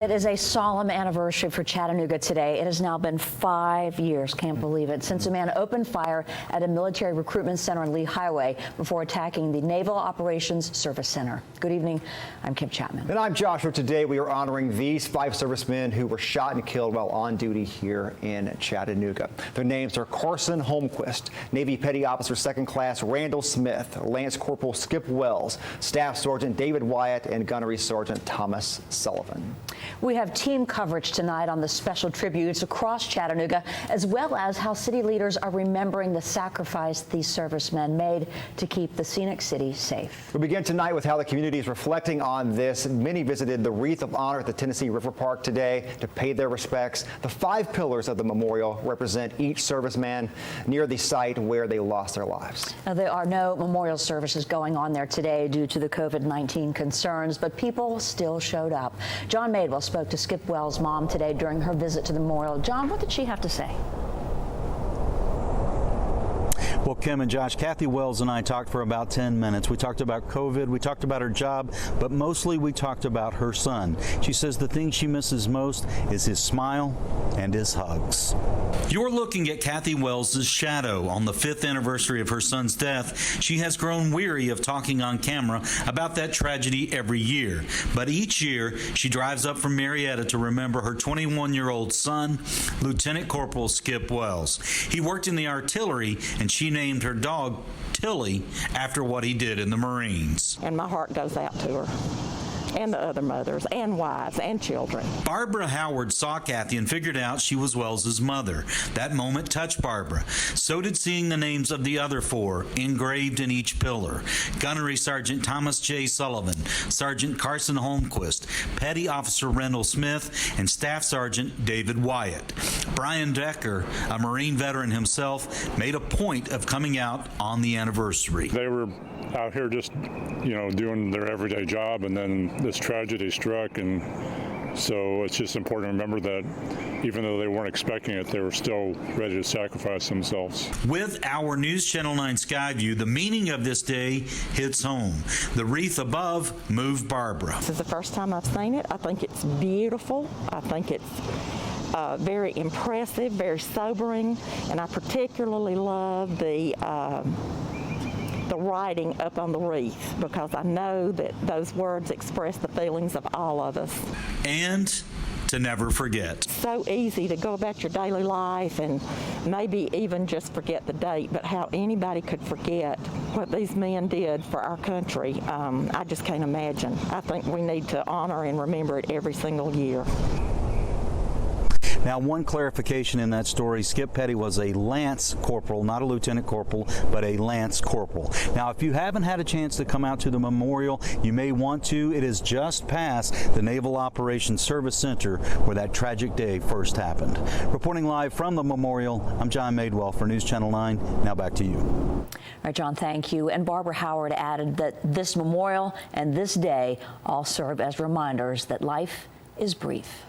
It is a solemn anniversary for Chattanooga today. It has now been 5 years, can't believe it, since a man opened fire at a military recruitment center on Lee Highway before attacking the Naval Operations Service Center. Good evening, I'm Kim Chapman. And I'm Joshua. Today we are honoring these 5 servicemen who were shot and killed while on duty here in Chattanooga. Their names are Carson Holmquist, Navy Petty Officer 2nd Class Randall Smith, Lance Corporal Skip Wells, Staff Sergeant David Wyatt, and Gunnery Sergeant Thomas Sullivan. We have team coverage tonight on the special tributes across Chattanooga, as well as how city leaders are remembering the sacrifice these servicemen made to keep the scenic city safe. We begin tonight with how the community is reflecting on this. Many visited the Wreath of Honor at the Tennessee River Park today to pay their respects. The 5 pillars of the memorial represent each serviceman near the site where they lost their lives. Now, there are no memorial services going on there today due to the COVID-19 concerns, but people still showed up. John Madewell spoke to Skip Wells' mom today during her visit to the memorial. John, what did she have to say? Well, Kim and Josh, Kathy Wells and I talked for about 10 minutes. We talked about COVID, we talked about her job, but mostly we talked about her son. She says the thing she misses most is his smile and his hugs. You're looking at Kathy Wells' shadow. On the 5th anniversary of her son's death, she has grown weary of talking on camera about that tragedy every year. But each year, she drives up from Marietta to remember her 21-year-old son, Lieutenant Corporal Skip Wells. He worked in the artillery, and she named her dog Tilly after what he did in the Marines. And my heart goes out to her and the other mothers and wives and children. Barbara Howard saw Kathy and figured out she was Wells's mother. That moment touched Barbara. So did seeing the names of the other 4 engraved in each pillar. Gunnery Sergeant Thomas J. Sullivan, Sergeant Carson Holmquist, Petty Officer Randall Smith, and Staff Sergeant David Wyatt. Brian Decker, a Marine veteran himself, made a point of coming out on the anniversary. They were out here just, doing their everyday job, and then this tragedy struck, and so it's just important to remember that even though they weren't expecting it, they were still ready to sacrifice themselves. With our News Channel 9 Sky View, the meaning of this day hits home. The wreath above moved Barbara. This is the first time I've seen it. I think it's beautiful. I think it's very impressive, very sobering, and I particularly love the writing up on the wreath, because I know that those words express the feelings of all of us. And to never forget. So easy to go about your daily life and maybe even just forget the date, but how anybody could forget what these men did for our country, I just can't imagine. I think we need to honor and remember it every single year. Now, one clarification in that story, Skip Petty was a Lance Corporal, not a Lieutenant Corporal, but a Lance Corporal. Now, if you haven't had a chance to come out to the memorial, you may want to. It is just past the Naval Operations Service Center where that tragic day first happened. Reporting live from the memorial, I'm John Madewell for News Channel 9. Now back to you. All right, John, thank you. And Barbara Howard added that this memorial and this day all serve as reminders that life is brief.